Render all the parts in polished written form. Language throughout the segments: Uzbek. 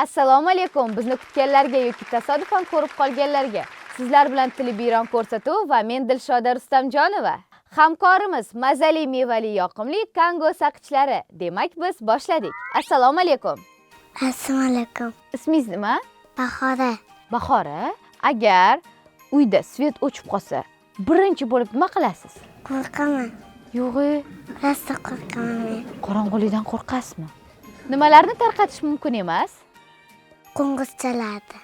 Assalomu alaykum. Bizni kutganlarga yoki tasodifan ko'rib qolganlarga. Sizlar bilan Telebiyron ko'rsatuv va men Dilshoda Rustamjonova. Hamkorimiz mazali mevali yoqimli Kango saqichlari. Demak, biz boshladik. Assalomu alaykum. Assalomu alaykum. Ismingiz nima? Bahora. Bahora. Agar uyda svet o'chib qolsa, birinchi bo'lib nima qilasiz? Qo'rqaman. Yo'g'i, Rosa qo'rqaman men. qorong'ulikdan qo'rqasizmi? Nimalarni tarqatish mumkin emas? Qo'ng'iz chaladi.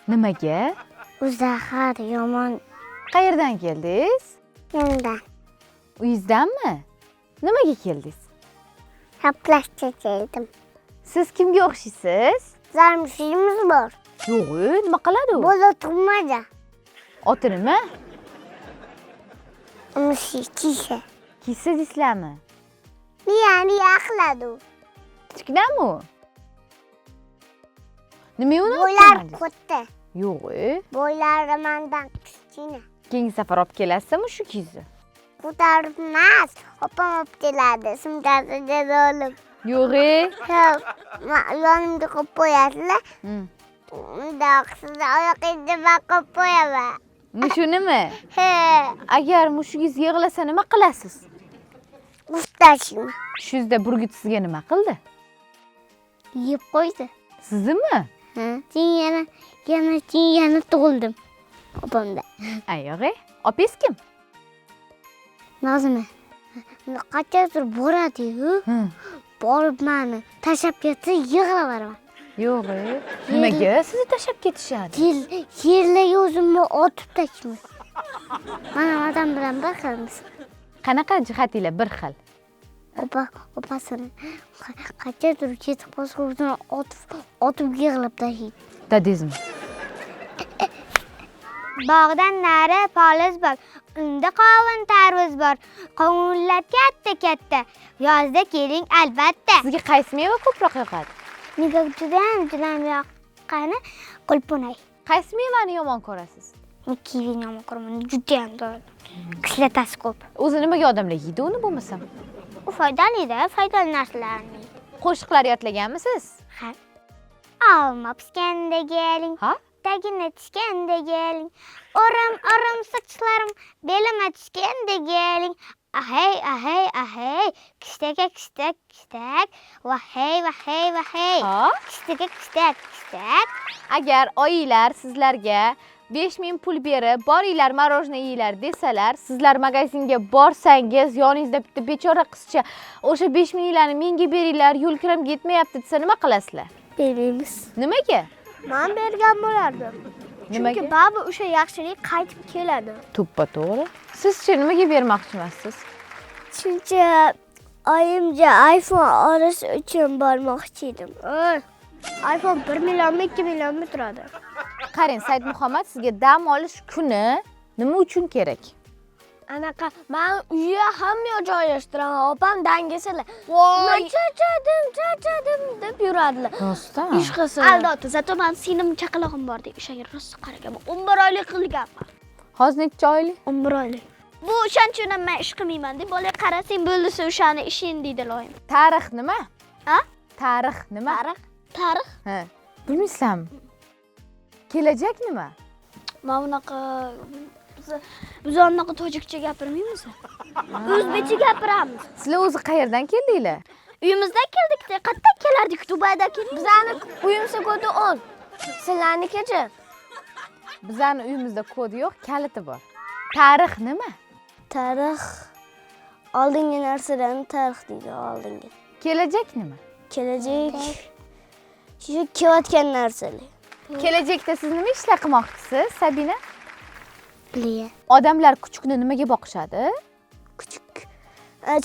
Nimaga? Zahar yomon. Qayerdan keldingiz? Mendan. Uyingizdanmi? Nimaga keldingiz? Haplashga keldim. Siz kimga o'xshaysiz? Zarmushimiz bor. Yo'g'i, nima qiladi u? Bola tug'maja. Oti nima? Mushi kiysa. Kiysa deysizlarmi? Miya qiladi u. Kichkinami u? Nima uni? Bo'ylar katta. Yo'g'i. Bo'ylari mendan kichkina. Keyingi safar olib kelasizmi shu kiyizni? Ko'tarib emas, opam olib keladi. Sumkasida olib. Yo'g'i. Yonimga qo'yib qo'yasizlar. Undoq sizni oyoqingizga qo'yib qo'yaman. Mushunimi? He. Agar mushugingiz yig'lasa nima qilasiz? Ustashim. Tushingizda burgut sizga nima qildi? Yeb qo'ydi. Siznimi? Ha. Yana tug'ildim. Opamda. Ayog'i. Opingiz kim? Nozima. Qachondir boradi-yu. Borib meni tashlab ketsa yig'laveraman. Yo'g'i. Nimaga sizni tashlab ketishadi? Yerlarga o'zimni otib tashlayman. Mana odam bilan bir xilmiz. Qanaqa jihatinglar bir xil? Opasini qachondir ketib qolsa o'zini otib yig'lab tashlaydi. Dadizmi? Bog'dan nari poliz bor. Unda qovun tarvuz bor. Qovunlar katta. Yozda keling albatta. Sizga qaysi meva ko'proq yoqadi? Menga judayam yoqqani qulpunay. Qaysi mevani yomon ko'rasiz? Kivini yomon ko'raman. Judayam zo'r. Kislotasi ko'p. O'zi nimaga odamlar yeydi uni bo'lmasam? U foydali-da, foydali narsalarni. Qo'shiqlar yodlaganmisiz? Ha. Olma pishganda keling. Ha? Tagini tushganda keling. Orim sochlarim belima tushganda keling. Ahey. Kishtak. Vahey. Ha? Kishtak. Agar oyinglar sizlarga 5000 pul berib, boringlar marojna yeylar desalar, sizlar magazinga borsangiz, yoningizda bitta bechora qizcha o'sha 5000 larni menga beringlar, yo'l kiram yetmayapti desa nima qilasizlar? Beramiz. Nimaga? Men bergan bo'lardim. Nimaga? Chunki ba'zi o'sha yaxshilik qaytib keladi. To'ppa-to'g'ri. Sizchi nimaga bermoqchi emassiz? Chunki oyimga iPhone olish uchun bormoqchi edim. iPhone 1 millionmi, 2 millionmi turadi? Qarang, Said Muhammad sizga dam olish kuni nima uchun kerak? Anaqa, men uyga hamma joylashtiraman. Opam dangasalar. Voy, Charchadim deb yuradilar. rostdan. Ish qilsin. Aldoti, zato men singlim chaqalog'im bor deb o'shaga rosa qaragaman. 11 oylik qilganman. Hozir necha oylik? 11 oylik. Bu o'shanchun men ish qilmayman deb bola qarasang bo'lsa o'shani ishing deydi loyim. Tarix nima? Ha? Tarix nima? Tarix? Ha. Bilmaysizmi? Kelajak nima? Men bunaqa biz unaqa tojikcha gapirmaymiz. O'zbekcha gapiramiz. Sizlar o'zi qayerdan keldinglar? Uyimizdan keldik. Qayerdan kelardik? Dubaydan keldik. Bizani uyimizda kodi 10. Sizlarnikichi? Bizning uyimizda kod yo'q, kaliti bor. Tarix nima? Tarix oldingi narsalarni tarix deydi, oldingi. Kelajak nima? Kelajak shu kelayotgan narsalar. Kelajakda siz nima ishlar qilmoqchisiz, Sabina? Bilay. Odamlar kuchukni nimaga boqishadi? Kuchuk.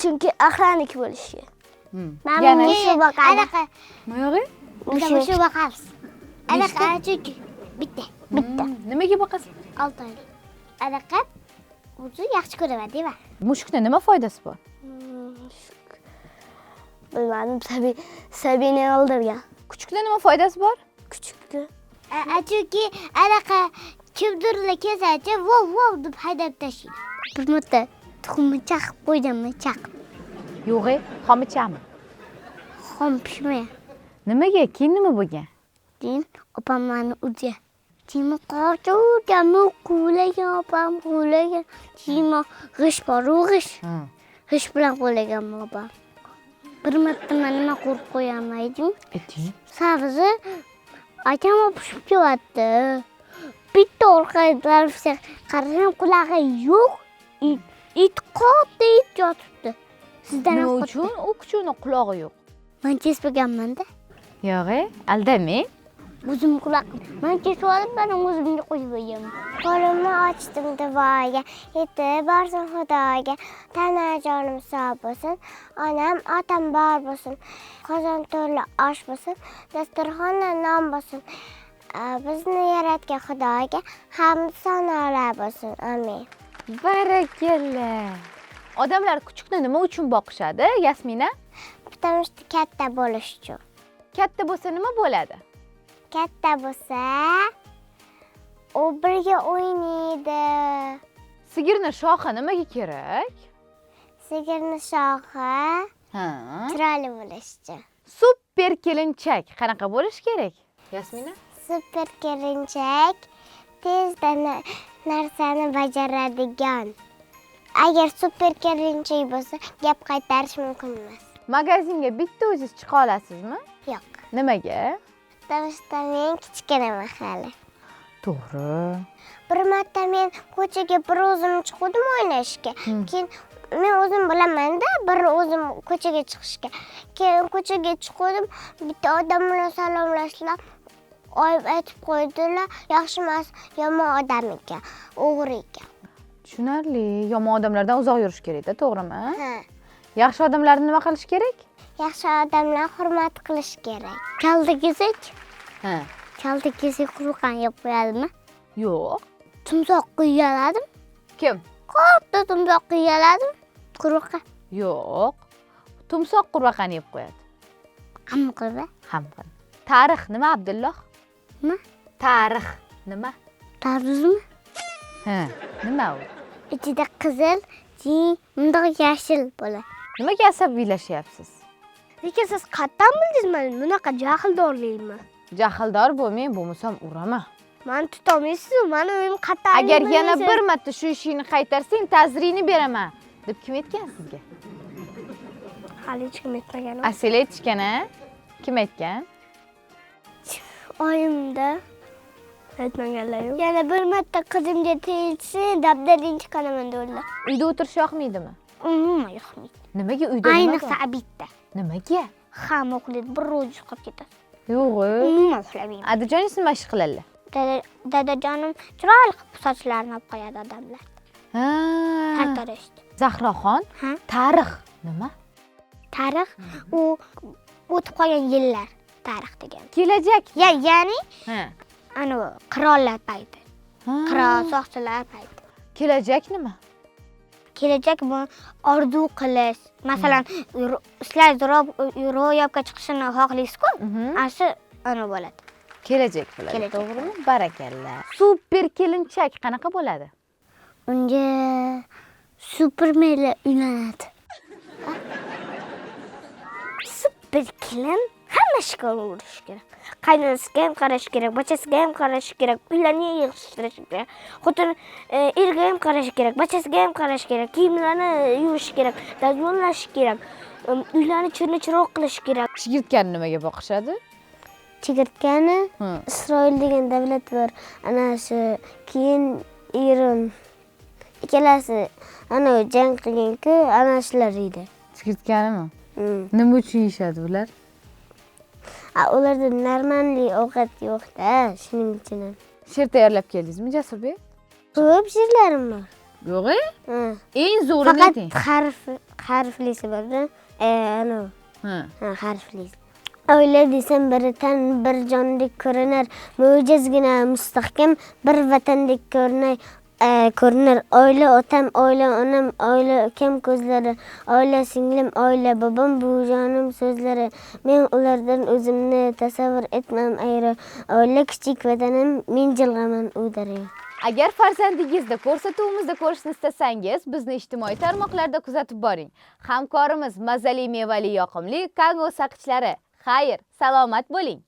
Chunki aqranik bo'lishi. Yana shu boqadi. Anaqa. Mo'g'ri? Shu boqamiz. Anaqa chunki bitta. Nimaga boqasiz? 6 oylik. Anaqa o'zi yaxshi ko'raman, deyman. Mushukni nima foydasi bor? Bilmadim, Sabina o'ldirgan. Kuchukni nima foydasi bor? Kuchukni. Chunki anaqa kimdirlar kelsachi, vov deb haydab tashlaydi. Bir marta tuxumni chaqib qo'ydimmi, chaqib. Yo'g'i, xomichami? Xom pishmay. Nimaga? Keyin nima bo'lgan? keyin opam meni uyga keyin qorchuvganmi quvlagan opam quvlagan keyin g'isht boru g'isht bilan quvlaganmi opam bir marta man nima qilib qo'yolmaydim sabzi akam pishib kelyapti bitta orqadan qarasam qulog'i yo'q it qotdi it yotibdi sizdan nima uchun u kuchuni qulog'i yo'q man kesmaganman-da yo'q aldamang o'zim quloq man kesib olib man o'zimga qo'yib qo'yaman qo'limni ochdim duoga yetib borsin xudoga tana jonim sog' bo'lsin onam otam bor bo'lsin qozon to'la osh bo'lsin dasturxonda non bo'lsin bizni yaratgan xudoga hamd sanolar bo'lsin amin barakalla odamlar kuchukni nima uchun boqishadi Yasmina потому что katta bo'lish uchun katta bo'lsa nima bo'ladi katta bo'lsa u birga o'ynaydi sigirni shoxi nimaga kerak sigirni shoxi chiroyli bo'lish uchun super kelinchak qanaqa bo'lishi kerak Yasmina super kelinchak tezda narsani bajaradigan agar super kelinchak bo'lsa gap qaytarish mumkin emas magazinga bitta o'zingiz chiqa olasizmi yo'q nimaga потому что men kichkinaman hali to'g'ri bir marta men ko'chaga bir o'zim chiqdim o'ynashga keyin men o'zim bilaman-da bir o'zim ko'chaga chiqishga keyin ko'chaga chiqdim bitta odam bilan salomlashdilar oyib aytib qo'ydilar yaxshi emas yomon odam ekan o'g'ri ekan tushunarli yomon odamlardan uzoq yurish kerak-da to'g'rimi ha yaxshi odamlarni nima qilish kerak yaxshi odamlar hurmat qilish kerak kalta kesak ha kalta kesak quruqqan yeb qo'yadimi yo'q tumsoq qiyaladimi kim katta tumsoq qiyaladim quruqqa yo'q tumsoq qurvaqani yeb qo'yadi hamma qiladi hamma tarix nima Abdulloh nima tarix nima tarixmi ha nima u ichida qizil keyin bundoq yashil bo'ladi nimaga asabiylashyapsiz lekin siz qayerdan bildingiz men bunaqa jahldorlikmi jahldor bo'lmang bo'lmasam uraman mani tutolmaysizmi mani uyim qayerdan agar yana bir marta shu ishingni qaytarsang ta'ziringni beraman deb kim aytgan sizga hali hech kim aytmagan asl aytishgan a kim aytgan oyimda aytmaganlar yo'q yana bir marta qizimga tegsin dabdaringni chiqaraman dedilar uyda o'tirish yoqmaydimi umuman yoqmaydi nimaga uyda ayniqsa abitda nimaga hamma uxlaydi bir ro'zi chiqib ketadi yo'q umuman uxlamayman adajoningiz nima ish qiladilar dadajonim chiroyli qilib sochlarini olib qo'yadi odamlar ha tartarishdi Zahroxon ha tarix nima tarix u o'tib qolgan yillar tarix degan kelajak ya'ni ha ana qirollar payti qirol soqchilar payti kelajak nima kelajak bu orzu qilish masalan sizlar ro'yobga chiqishini xohlaysiz-ku ana shu ana bo'ladi kelajak bo'ladi to'g'rimi barakalla super kelinchak qanaqa bo'ladi unga supermenlar uylanadi super kelin hamma ishga urish kerak qaynonasiga ham qarash kerak bachasiga ham qarash kerak uylarni yig'ishtirish kerak xotin erga ham qarash kerak bachasiga ham qarash kerak kiyimlarni yuvish kerak dazmollash kerak uylarni chirni chiroq qilish kerak chigirtkani nimaga boqishadi chigirtkani Isroil degan davlat bor ana shu keyin Eron ikkalasi ana jang qilgan-ku ana shular edi chigirtkanimi nima uchun yeyishadi ular ularda normalniy ovqat yo'q-da shuning uchun she'r tayyorlab keldingizmi Jasurbek ko'p she'rlarim bor yo'q eng zo'rini ayting faqat harflisi bor-da ana harflisi oila desam bir tan bir jondek ko'rinar mo'jizgina mustahkam bir vatandek ko'rinar oila otam oila onam oila ukam ko'zlari oila singlim oila bobom buvijonim so'zlari men ulardan o'zimni tasavvur etmam ayro oila kichik vatanim men jilg'aman u daryo agar farzandingizda ko'rsatuvimizda ko'rishni istasangiz bizni ijtimoiy tarmoqlarda kuzatib boring hamkorimiz mazali mevali yoqimli kango saqichlari xayr salomat bo'ling